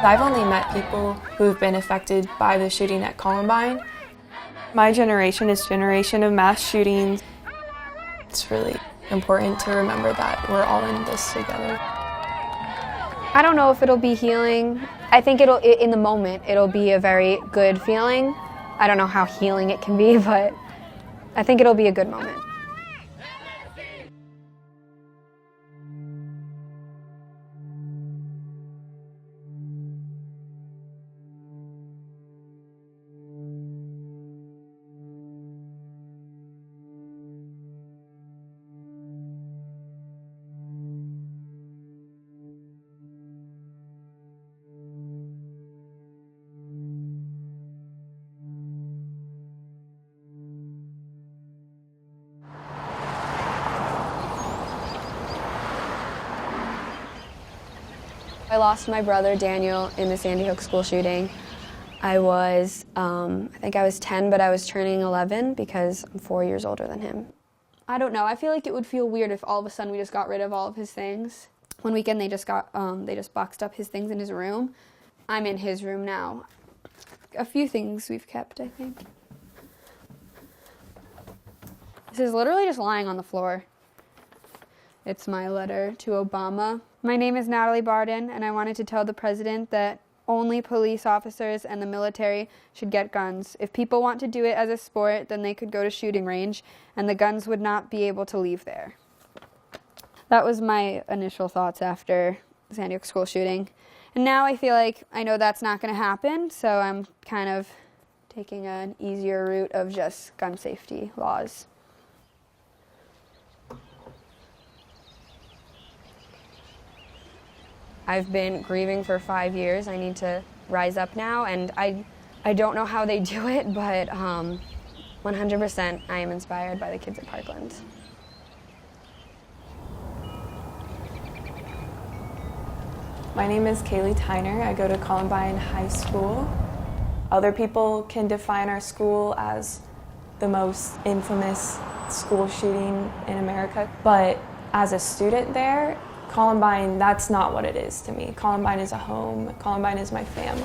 I've only met people who've been affected by the shooting at Columbine. My generation is a generation of mass shootings. It's really important to remember that we're all in this together. I don't know if it'll be healing. I think in the moment, it'll be a very good feeling. I don't know how healing it can be, but I think it'll be a good moment. I lost my brother, Daniel, in the Sandy Hook school shooting. I think I was 10, but I was turning 11 because I'm 4 years older than him. I don't know, I feel like it would feel weird if all of a sudden we just got rid of all of his things. One weekend they just boxed up his things in his room. I'm in his room now. A few things we've kept, I think. This is literally just lying on the floor. It's my letter to Obama. My name is Natalie Barden, and I wanted to tell the president that only police officers and the military should get guns. If people want to do it as a sport, then they could go to shooting range, and the guns would not be able to leave there. That was my initial thoughts after the Sandy Hook school shooting. And now I feel like I know that's not going to happen, so I'm kind of taking an easier route of just gun safety laws. I've been grieving for 5 years. I need to rise up now, and I don't know how they do it, but 100% I am inspired by the kids at Parkland. My name is Kaylee Tyner. I go to Columbine High School. Other people can define our school as the most infamous school shooting in America, but as a student there, Columbine, that's not what it is to me. Columbine is a home. Columbine is my family.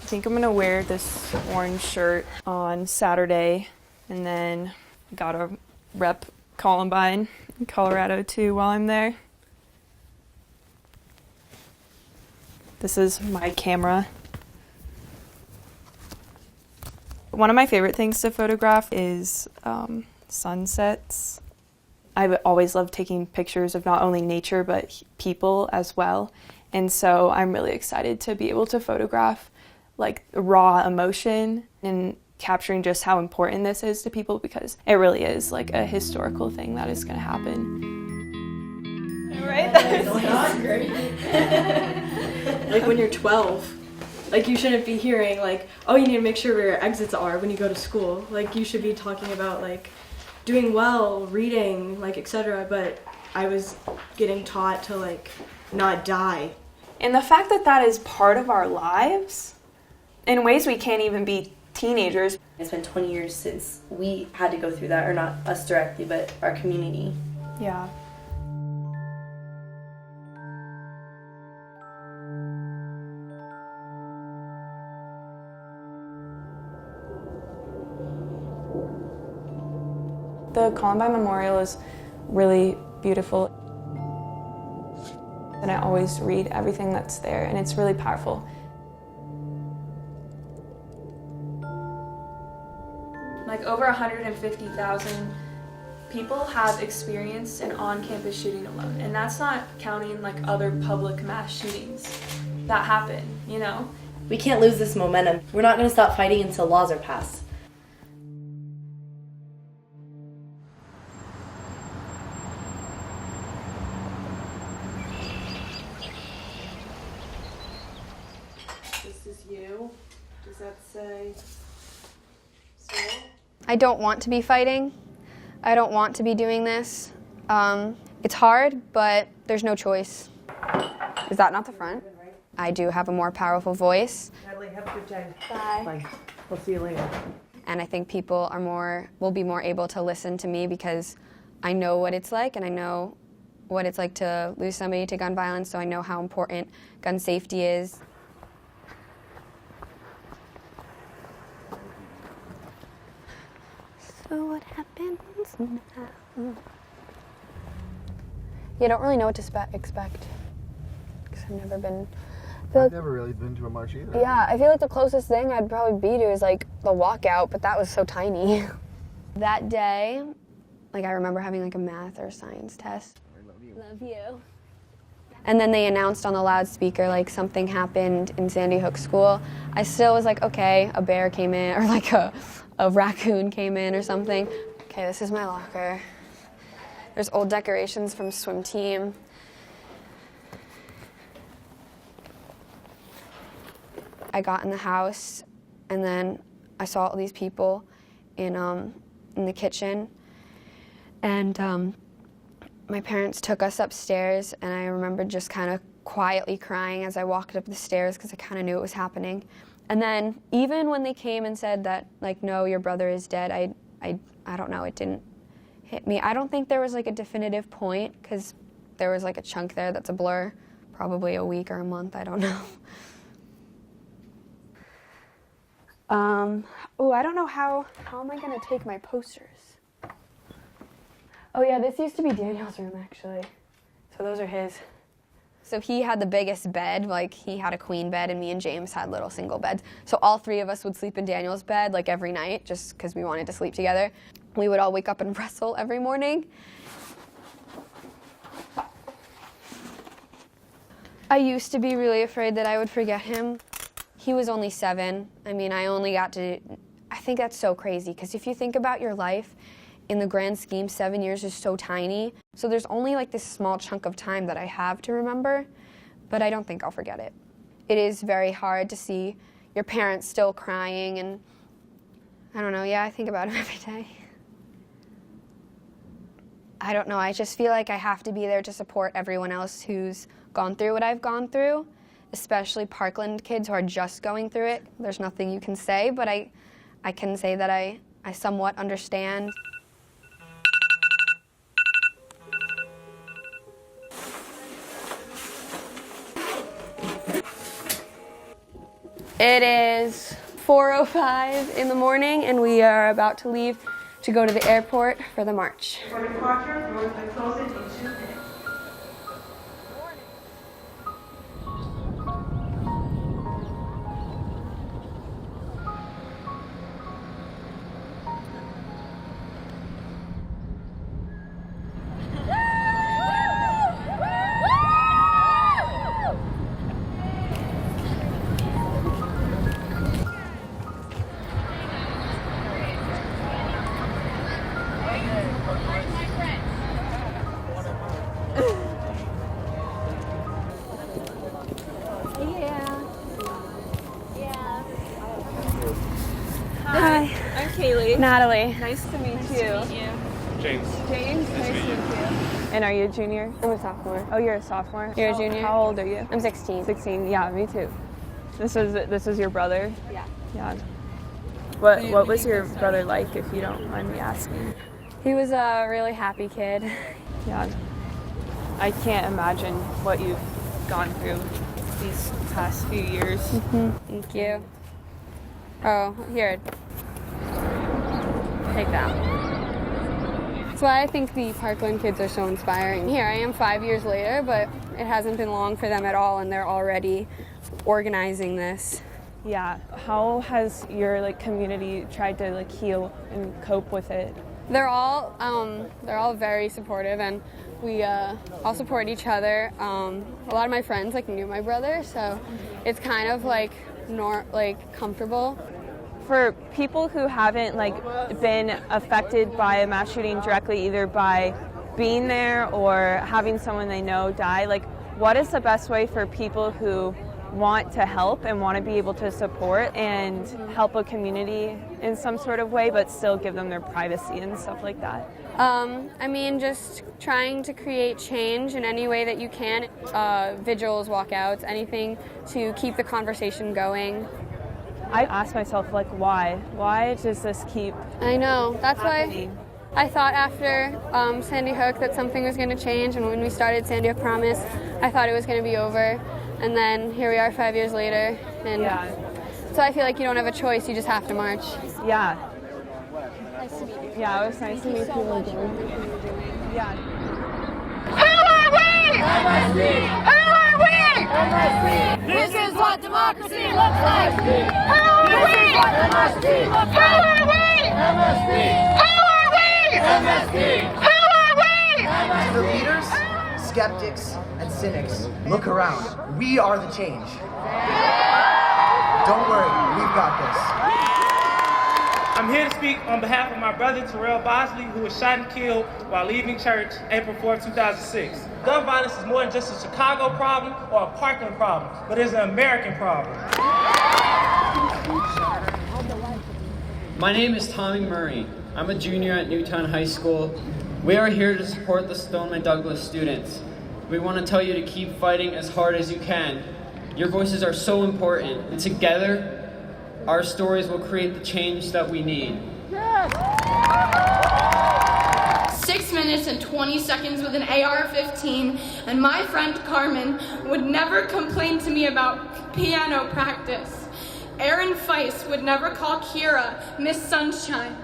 I think I'm gonna wear this orange shirt on Saturday, and then gotta rep Columbine in Colorado too while I'm there. This is my camera. One of my favorite things to photograph is sunsets. I've always loved taking pictures of not only nature but people as well, and so I'm really excited to be able to photograph like raw emotion and capturing just how important this is to people, because it really is like a historical thing that is going to happen. Right? That's great. Like when you're 12. Like, you shouldn't be hearing, like, oh, you need to make sure where your exits are when you go to school. Like, you should be talking about, like, doing well, reading, like, etc. But I was getting taught to, like, not die. And the fact that that is part of our lives in ways we can't even be teenagers. It's been 20 years since we had to go through that, or not us directly, but our community. Yeah. The Columbine Memorial is really beautiful, and I always read everything that's there, and it's really powerful. Like over 150,000 people have experienced an on-campus shooting alone, and that's not counting like other public mass shootings that happen, you know? We can't lose this momentum. We're not going to stop fighting until laws are passed. This is you. Does that say so? I don't want to be fighting. I don't want to be doing this. It's hard, but there's no choice. Is that not the front? I do have a more powerful voice. Natalie, have a good day. Bye. Bye. We'll see you later. And I think people will be more able to listen to me because I know what it's like, and I know what it's like to lose somebody to gun violence, so I know how important gun safety is. So what happens now? You don't really know what to expect, because I've never been... I've never really been to a march either. Yeah, I feel like the closest thing I'd probably be to is like the walkout, but that was so tiny. That day, like I remember having like a math or science test. I love you. Love you. And then they announced on the loudspeaker like something happened in Sandy Hook School. I still was like, okay, a bear came in, or like a raccoon came in or something. Okay, this is my locker. There's old decorations from swim team. I got in the house, and then I saw all these people in the kitchen, and my parents took us upstairs, and I remember just kind of quietly crying as I walked up the stairs because I kind of knew it was happening. And then even when they came and said that, like, no, your brother is dead, I don't know, it didn't hit me. I don't think there was like a definitive point, because there was like a chunk there that's a blur, probably a week or a month, I don't know. Oh, I don't know how am I gonna take my posters? Oh yeah, this used to be Daniel's room actually. So those are his. So he had the biggest bed, like he had a queen bed, and me and James had little single beds. So all three of us would sleep in Daniel's bed like every night, just because we wanted to sleep together. We would all wake up and wrestle every morning. I used to be really afraid that I would forget him. He was only 7. I mean, I think that's so crazy, because if you think about your life, in the grand scheme, 7 years is so tiny. So there's only like this small chunk of time that I have to remember, but I don't think I'll forget it. It is very hard to see your parents still crying, and I don't know, yeah, I think about him every day. I don't know, I just feel like I have to be there to support everyone else who's gone through what I've gone through, especially Parkland kids who are just going through it. There's nothing you can say, but I can say that I somewhat understand. It is 4:05 in the morning, and we are about to leave to go to the airport for the march. For departure, doors will close in 2 minutes. Hi. I'm Kaylee. Natalie. Nice to meet you. James. James, nice to meet you. And are you a junior? I'm a sophomore. Oh, you're a sophomore? You're a junior? How old are you? I'm 16. 16. Yeah, me too. This is your brother? Yeah. Yeah. What was your brother like, if you don't mind me asking? He was a really happy kid. Yeah. I can't imagine what you've gone through these past few years. Thank you. Oh, here. Take that. That's why I think the Parkland kids are so inspiring. Here I am 5 years later, but it hasn't been long for them at all, and they're already organizing this. Yeah. How has your community tried to heal and cope with it? They're all very supportive, and we all support each other. A lot of my friends knew my brother, so it's kind of comfortable. For people who haven't been affected by a mass shooting directly, either by being there or having someone they know die, what is the best way for people who want to help and want to be able to support and help a community in some sort of way, but still give them their privacy and stuff like that? Just trying to create change in any way that you can. Vigils, walkouts, anything to keep the conversation going. I ask myself, why? Why does this keep I know. That's happening? why I thought after Sandy Hook that something was going to change, and when we started Sandy Hook Promise, I thought it was going to be over. And then here we are 5 years later, and so I feel like you don't have a choice, you just have to march. Yeah. Nice to meet you. Yeah, it was nice to meet you again. Yeah. Who are we? MSD! Who are we? MSD! This is what democracy looks like! Who are we? This is what democracy looks like! Who are we? MSD! Who are we? MSD! Who are we? To the leaders, skeptics, and cynics, look around. We are the change. Don't worry, we've got this. I'm here to speak on behalf of my brother Terrell Bosley, who was shot and killed while leaving church April 4, 2006. Gun violence is more than just a Chicago problem or a Parkland problem, but it's an American problem. My name is Tommy Murray. I'm a junior at Newtown High School. We are here to support the Stoneman Douglas students. We want to tell you to keep fighting as hard as you can. Your voices are so important, and together, our stories will create the change that we need. 6 minutes and 20 seconds with an AR-15, and my friend Carmen would never complain to me about piano practice. Aaron Feist would never call Kira Miss Sunshine.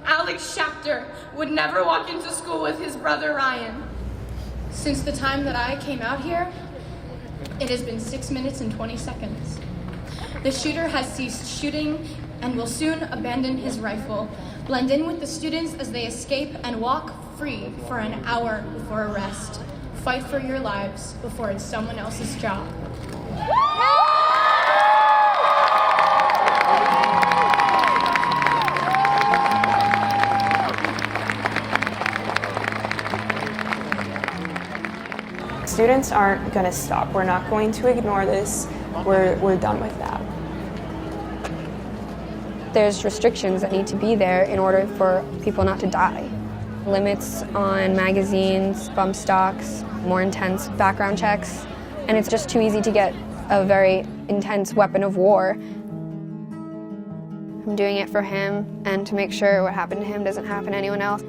Alex Schachter would never walk into school with his brother Ryan. Since the time that I came out here, it has been 6 minutes and 20 seconds. The shooter has ceased shooting and will soon abandon his rifle, blend in with the students as they escape, and walk free for an hour before arrest. Fight for your lives before it's someone else's job. Students aren't going to stop. We're not going to ignore this. We're done with that. There's restrictions that need to be there in order for people not to die. Limits on magazines, bump stocks, more intense background checks, and it's just too easy to get a very intense weapon of war. I'm doing it for him and to make sure what happened to him doesn't happen to anyone else.